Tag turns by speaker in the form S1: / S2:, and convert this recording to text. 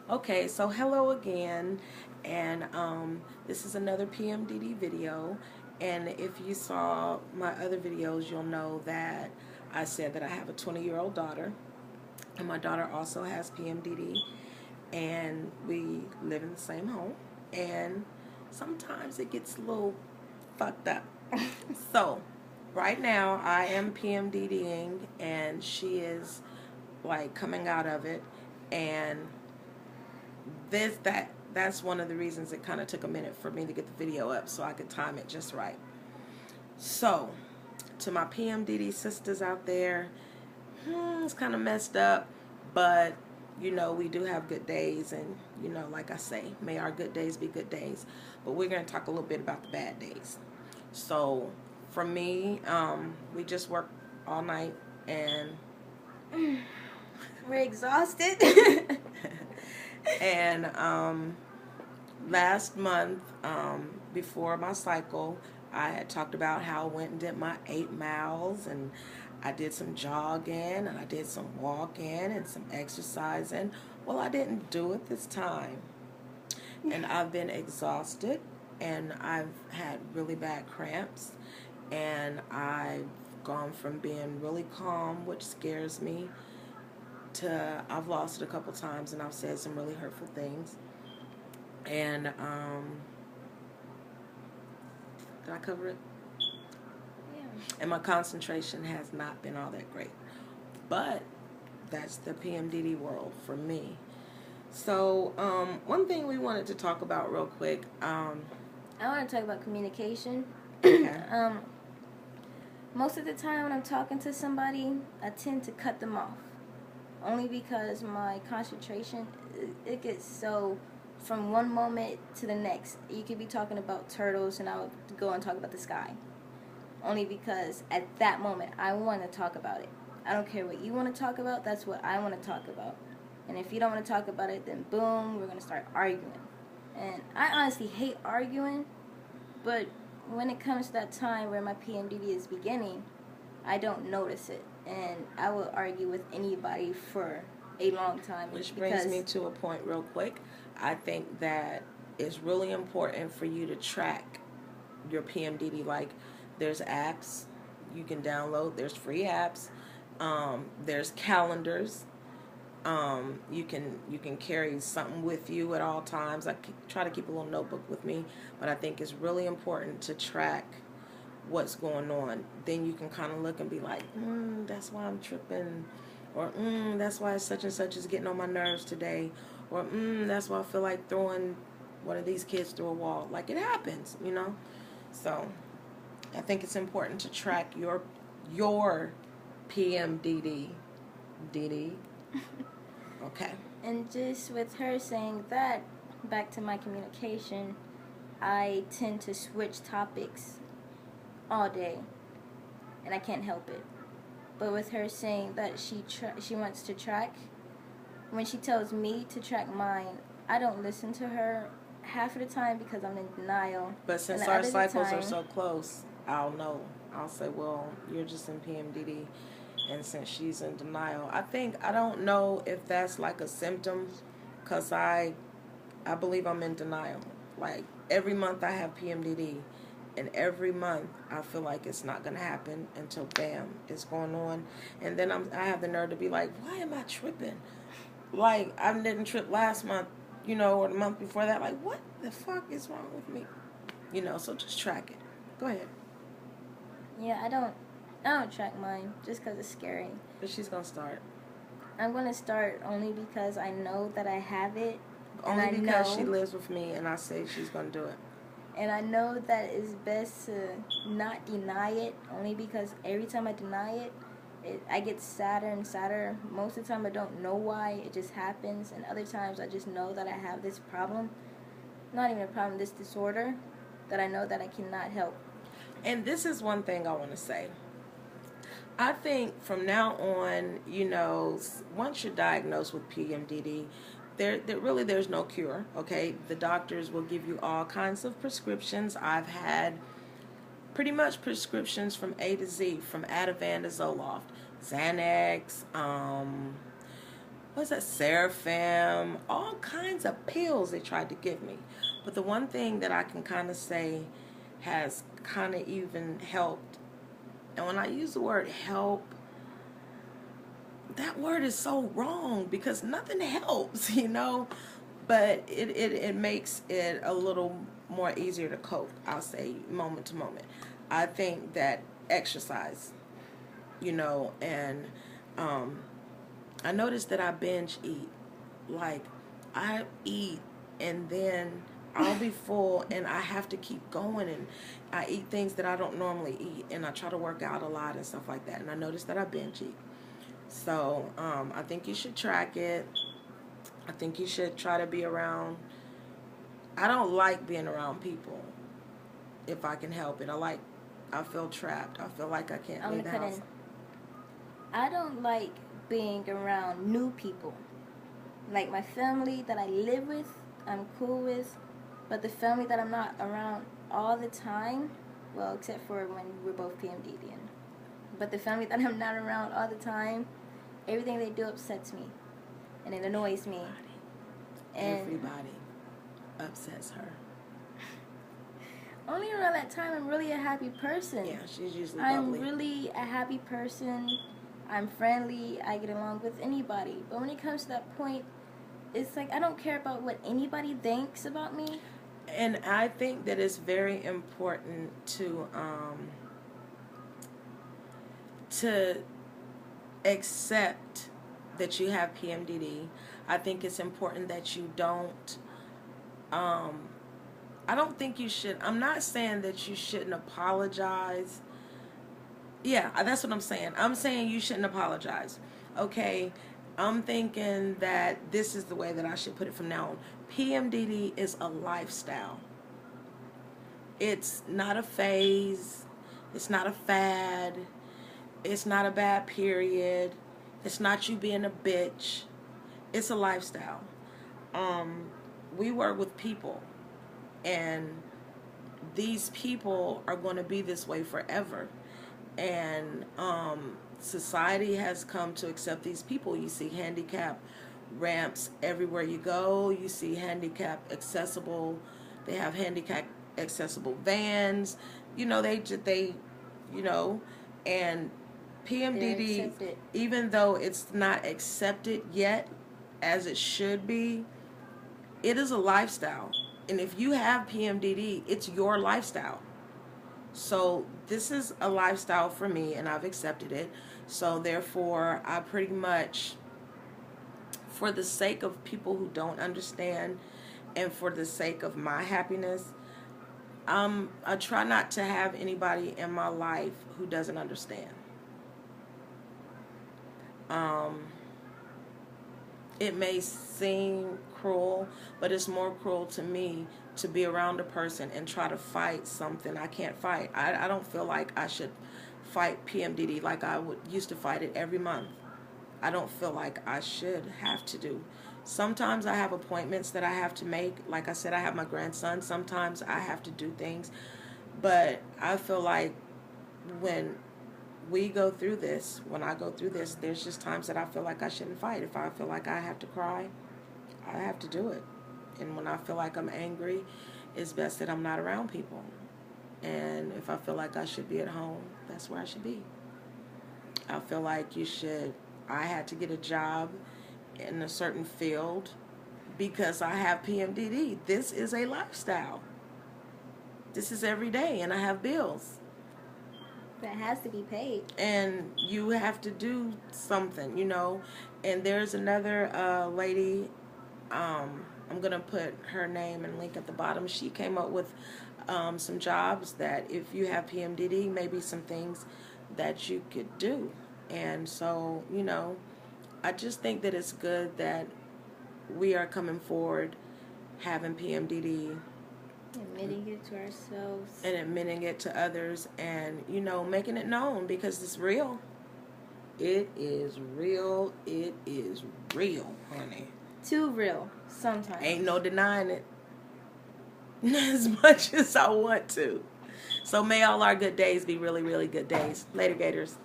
S1: Okay, so hello again, and this is another PMDD video. And if you saw my other videos, you'll know that I said that I have a 20-year-old daughter, and my daughter also has PMDD, and we live in the same home, and sometimes it gets a little fucked up. So, right now I am PMDDing, and she is like coming out of it, and that's one of the reasons it kind of took a minute for me to get the video up so I could time it just right. So, to my PMDD sisters out there, it's kind of messed up, but we do have good days, and like I say, may our good days be good days. But we're going to talk a little bit about the bad days. So, for me, we just work all night, and
S2: we're exhausted.
S1: And last month, before my cycle, I had talked about how I went and did my 8 miles, and I did some jogging, and I did some walking and some exercising. Well, I didn't do it this time, and I've been exhausted, and I've had really bad cramps, and I've gone from being really calm, which scares me, to I've lost it a couple times, and I've said some really hurtful things. And did I cover it?
S2: Yeah.
S1: And my concentration has not been all that great, but that's the PMDD world for me. So one thing we wanted to talk about real quick.
S2: I want to talk about communication.
S1: Okay.
S2: Most of the time when I'm talking to somebody, I tend to cut them off. Only because my concentration, it gets so from one moment to the next. You could be talking about turtles and I would go and talk about the sky. Only because at that moment I want to talk about it. I don't care what you want to talk about, that's what I want to talk about. And if you don't want to talk about it, then boom, we're going to start arguing. And I honestly hate arguing, but when it comes to that time where my PMDD is beginning, I don't notice it. And I will argue with anybody for a long time.
S1: Which brings me to a point real quick. I think that it's really important for you to track your PMDD. Like, there's apps you can download. There's free apps. There's calendars. You can carry something with you at all times. I try to keep a little notebook with me, but I think it's really important to track what's going on. Then you can kind of look and be like, that's why I'm tripping, or that's why such and such is getting on my nerves today, or that's why I feel like throwing one of these kids through a wall. Like, it happens, So I think it's important to track your PMDD. DD. Okay.
S2: And just with her saying that, back to my communication, I tend to switch topics all day, and I can't help it. But with her saying that she wants to track, when she tells me to track mine, I don't listen to her half of the time because I'm in denial.
S1: But since our cycles are so close, I'll know. I'll say, well, you're just in PMDD, and since she's in denial, I don't know if that's like a symptom, because I believe I'm in denial. Like, every month I have PMDD, and every month I feel like it's not going to happen until bam, it's going on. And then I have the nerve to be like, why am I tripping? Like, I didn't trip last month, or the month before that. Like, what the fuck is wrong with me? So just track it. Go ahead.
S2: Yeah, I don't track mine just because it's scary.
S1: But she's going to start.
S2: I'm going to start only because I know that I have it.
S1: Only because she lives with me and I say she's going to do it.
S2: And I know that it's best to not deny it, only because every time I deny it, I get sadder and sadder. Most of the time I don't know why, it just happens. And other times I just know that I have this problem, not even a problem, this disorder, that I know that I cannot help.
S1: And this is one thing I want to say. I think from now on, once you're diagnosed with PMDD, there's no cure, okay? The doctors will give you all kinds of prescriptions. I've had pretty much prescriptions from A to Z, from Ativan to Zoloft, Xanax, what's that, Seraphim, all kinds of pills they tried to give me. But the one thing that I can kind of say has kind of even helped, and when I use the word help, that word is so wrong because nothing helps, but it makes it a little more easier to cope, I'll say, moment to moment. I think that exercise, and I noticed that I binge eat. Like, I eat and then I'll be full and I have to keep going, and I eat things that I don't normally eat, and I try to work out a lot and stuff like that, and I noticed that I binge eat. So I think you should track it. I think you should try to be around. I don't like being around people if I can help it. I feel trapped. I feel like I can't leave the house.
S2: I don't like being around new people. Like my family that I live with, I'm cool with, but the family that I'm not around all the time, well, except for when we're both PMDD, but the family that I'm not around all the time, everything they do upsets me, and it annoys me.
S1: Everybody upsets her.
S2: Only around that time I'm really a happy person.
S1: Yeah, she's usually bubbly.
S2: I'm really a happy person. I'm friendly. I get along with anybody. But when it comes to that point, it's like I don't care about what anybody thinks about me.
S1: And I think that it's very important to accept that you have PMDD. I think it's important that you don't. I don't think you should. I'm not saying that you shouldn't apologize. Yeah, that's what I'm saying. I'm saying you shouldn't apologize. Okay, I'm thinking that this is the way that I should put it from now on. PMDD is a lifestyle. It's not a phase. It's not a fad. It's not a bad period. It's not you being a bitch. It's a lifestyle. We work with people, and these people are going to be this way forever. And society has come to accept these people. You see handicap ramps everywhere you go. You see handicap accessible. They have handicap accessible vans. And PMDD, even though it's not accepted yet as it should be, it is a lifestyle. And if you have PMDD, it's your lifestyle. So this is a lifestyle for me, and I've accepted it. So therefore, I pretty much, for the sake of people who don't understand, and for the sake of my happiness, I try not to have anybody in my life who doesn't understand. It may seem cruel, but it's more cruel to me to be around a person and try to fight something I can't fight. I don't feel like I should fight PMDD like I used to fight it every month. I don't feel like I should have to do. Sometimes I have appointments that I have to make. Like I said, I have my grandson. Sometimes I have to do things. But I feel like when I go through this, there's just times that I feel like I shouldn't fight. If I feel like I have to cry, I have to do it. And when I feel like I'm angry, it's best that I'm not around people. And if I feel like I should be at home, that's where I should be. I feel like I had to get a job in a certain field because I have PMDD. This is a lifestyle. This is every day, and I have bills.
S2: That has to be paid.
S1: And you have to do something, And there's another lady, I'm going to put her name and link at the bottom. She came up with some jobs that if you have PMDD, maybe some things that you could do. And so, I just think that it's good that we are coming forward having PMDD.
S2: Admitting it to ourselves.
S1: And admitting it to others, and, making it known, because it's real. It is real. It is real, honey.
S2: Too real, sometimes.
S1: Ain't no denying it. As much as I want to. So may all our good days be really, really good days. Later, Gators.